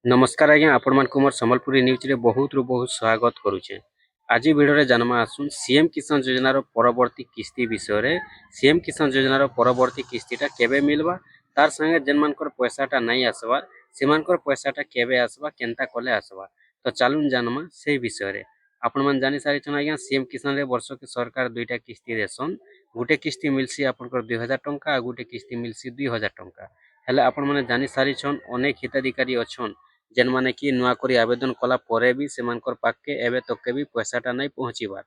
नमस्कार आज्ञा आपण मानक मोर संबलपुरी न्यूज रे बहुत रु बहुत स्वागत करुचे। आज वीडियो रे जानमा आसुन सीएम किसान योजना रो परवर्ती किस्ती विषय रे। सीएम किसान योजना रो परवर्ती किस्तीटा केबे मिलबा, तार संगे जेन मानकर पैसाटा नहीं आसबा से मानकर पैसाटा केबे आसबा, केनता कले आसबा। तो चालुन जानमा से विषय रे। आपण मन जानि सारि छन आज्ञा सीएम किसान रे वर्ष के सरकार दुईटा किस्ती देसन। गुटे किस्ती मिलसी आपनकर 2000 टंका आ गुटे किस्ती मिलसी 2000 टंका। हेले आपण माने जानि सारि छन अनेक हिताधिकारी अछन जेन माने कि नुआ करी आवेदन कला परे भी सेमानकर पाके एबे तक भी पैसाटा नहीं पहुँचीबार।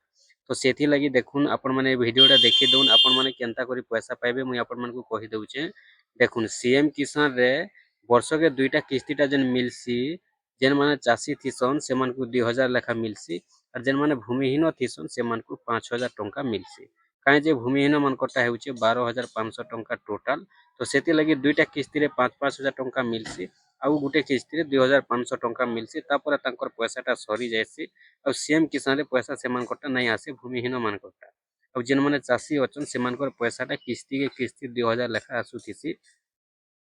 तो सेथि लगी देखुन आपण माने वीडियोटा देखि दउन आपण माने केनता करी पैसा पाइबे मुई आपण मानकु कहि दउचे। देखुन सीएम किसान रे वर्ष के दुईटा किस्तीटा जेन मिलसी, जेन माने चासी थिसन सेमानकु 2000 लेखा मिलसी और जेन माने भूमिहीन थिसन सेमानकु 5000 टंका मिलसी। काहे जे भूमिहीन मानकटा हेउचे 12500 टंका टोटल। तो सेति लगी दुईटा किस्ती रे 5-5000 टंका मिलसी आउ गुटे किस्ती रे 2500 टंका मिलसी। तापर तांकर पैसाटा सरी जायसी और सीएम किसान रे पैसा सेमानकटा नहीं आसे भूमिहीन मानकटा। अब जेन माने चासी अछन सेमानकर पैसाटा किस्ती के किस्ती 2000 लेखा आसुथिसी।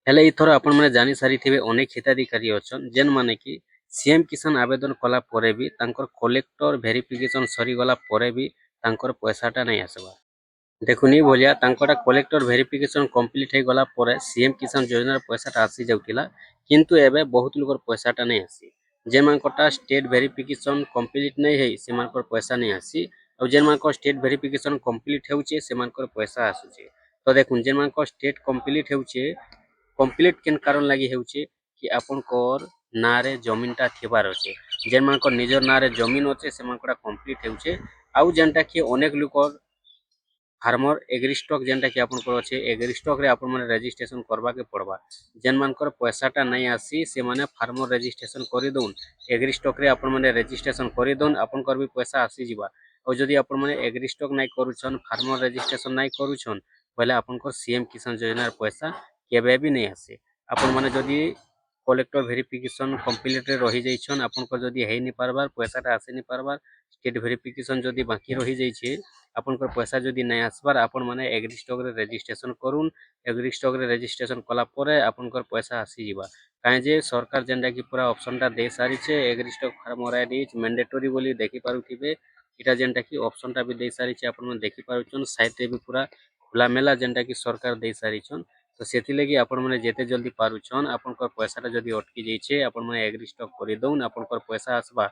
हेले इथर आपण माने जानि सारिथिबे अनेक हिताधिकारी अछन जेन माने कि सीएम किसान आवेदन कला परे भी तांकर कलेक्टर वेरिफिकेशन सरी गला परे भी तांकर पैसाटा नहीं आसबा। देखुनी भलिया तांकटा कलेक्टर वेरिफिकेशन कंप्लीट हे गला परे सीएम किसान योजना पैसाटा आसी जाउतिला, किंतु एबे बहुत लोकर पैसाटा नहीं आसी। जे मानकटा स्टेट वेरिफिकेशन कंप्लीट नहीं है से मानकर पैसा नहीं आसी और जे मानकर स्टेट वेरिफिकेशन कंप्लीट हेउचे से मानकर पैसा आसुचे। तो देखुन जे मानकर स्टेट कंप्लीट हेउचे, कंप्लीट केन कारण लागि हेउचे कि आपनकर नारे जमीनटा थिबार अछि। जे मानकर निजर नारे जमीन अछि से मानकटा कंप्लीट हेउचे। आउ जेनटा कि अनेक लोकर फार्मर एग्री स्टॉक जेनटा कि आपनकर अछि, एग्री स्टॉक रे आपन माने रजिस्ट्रेशन करबा के पड़बा। जेन मानकर पैसाटा नहीं आसी से माने फार्मर रजिस्ट्रेशन करि दउन, एग्री स्टॉक रे आपन माने रजिस्ट्रेशन करि दउन, आपनकर भी पैसा आसी जिबा। और जदि आपन माने एग्री स्टॉक नहीं करूछन, फार्मर रजिस्ट्रेशन नहीं करूछन बोले आपनकर सीएम किसान योजना पैसा केबे भी नहीं आसे। आपन माने जदि कलेक्टर वेरिफिकेशन कंप्लीट रे रहि जाइछन, आपनकर जदि हेइ नि पारबार पैसाटा आसे नि पारबार, स्टेट वेरिफिकेशन जदि बाकी रहि जाइछे, आपनकर पैसा जदि नहीं आसबार आपण माने एग्री स्टॉक रे रजिस्ट्रेशन करून। एग्री स्टॉक रे रजिस्ट्रेशन कला परे आपनकर पैसा आसी जिबा। काहे जे सरकार जेनटा कि पूरा ऑप्शनटा दे सारी छे, agri stack farmer ID is mandatory बोली देखि पारुथिबे। इटा जेनटा कि ऑप्शनटा भी दे सारी छे, आपण माने देखि पारुछन साइट रे भी पूरा खुला मेला जेनटा कि सरकार दे सारी छन। तो सेति लगी आपण माने जेते जल्दी पारुछन आपनकर पैसाटा जदि अटकी जाइछे आपण माने एग्री स्टॉक करि दउन, आपनकर पैसा आसबा।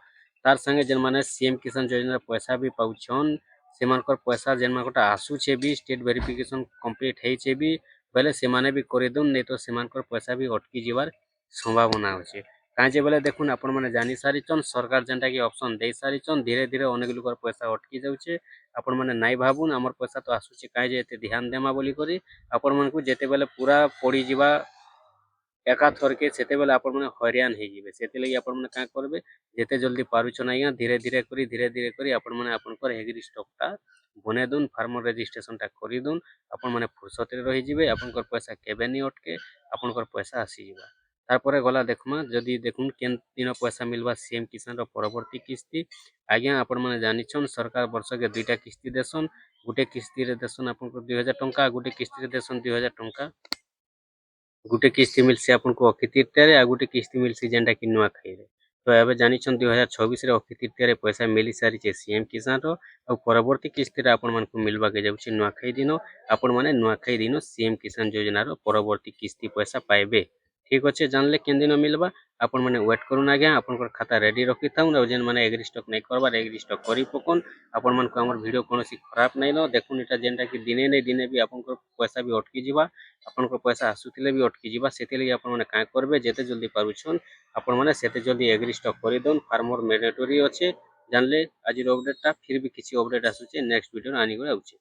तार संगे जेन माने सीएम किसान योजना पैसा भी पाउछन सेमानकर पैसा जेन मानकटा आसुछे भी स्टेट वेरिफिकेशन कंप्लीट हेइछे भी बोले से माने भी करि दउन, नहीं तो सेमानकर पैसा भी अटकी जिबार संभावना अछि। काहे जे बोले देखुन आपण माने जानि सारिछन सरकार जेनटा कि ऑप्शन दे सारिछन, धीरे धीरे अनेक लोकर पैसा अटकी जाउछे। आपण माने नाइ भाबुन हमर पैसा तो आसुछे काहे जे एते ध्यान देमा बोली करी आपण मानकु जेते बेले पूरा पड़ी जिबा एकाथर के सेते बेले आपण माने हैरान हे जिवे। सेते लगी आपण माने का करबे, जेते जल्दी पारुछन आज्ञा धीरे धीरे करी आपण माने आपनकर एग्री स्टॉकटा बने दुन, फार्मर रजिस्ट्रेशनटा करि दुन। आपण माने फुर्सत रे रहि जिवे, आपनकर पैसा केबे नि अटके, आपनकर पैसा आसी जिबा। तारपरे गला देखमा जदि देखुन केन दिन पैसा मिलबा सीएम किसान रो परवर्ती किस्ती। आज्ञा आपण माने जानिछन सरकार वर्ष के दुईटा किस्ती देसन। गुटे किस्ती रे देसन आपनकर 2000 टंका, गुटे किस्ती रे देसन 2000 टंका। गुटे किस्ती मिलसी आपनको अक्षय तृतीया रे, आ गुटे किस्ती मिलसी जेनटा कि नुआखाई रे। तो एबे जानिछन 2026 रे अक्षय तृतीया रे पैसा मिली सारिछे सीएम किसान रो। और परवर्ती किस्ती रे आपण मानकु मिलबा के जाउछि नुआखाई दिनो। आपण माने नुआखाई दिनो सीएम किसान योजना रो परवर्ती किस्ती पैसा पाइबे। ठीक अच्छे जानले केन दिन मिलबा आपण माने वेट करूँ आज्ञा, आपनकर खाता रेडी रखि थाउन। और जेन माने एग्री स्टॉक नहीं करबार एग्री स्टॉक करि पकोन। आपण मानकु हमर वीडियो कोनोसी खराब नहीं न देखुन, इटा जेनटा कि दिने नहीं दिने भी आपनकर पैसा भी अटकी जिबा। आपनकर पैसा आसुथिले भी अटकी जिबा। सेति लगी आपण माने का करबे, जेते जल्दी पारुछन आपण माने सेते जल्दी एग्री स्टॉक करि दउन। फार्मर मैंडेटरी अच्छे जानले। आज अपडेटटा फिर भी किछि अपडेट आसुचे नेक्स्ट वीडियो आनी गय आउचे।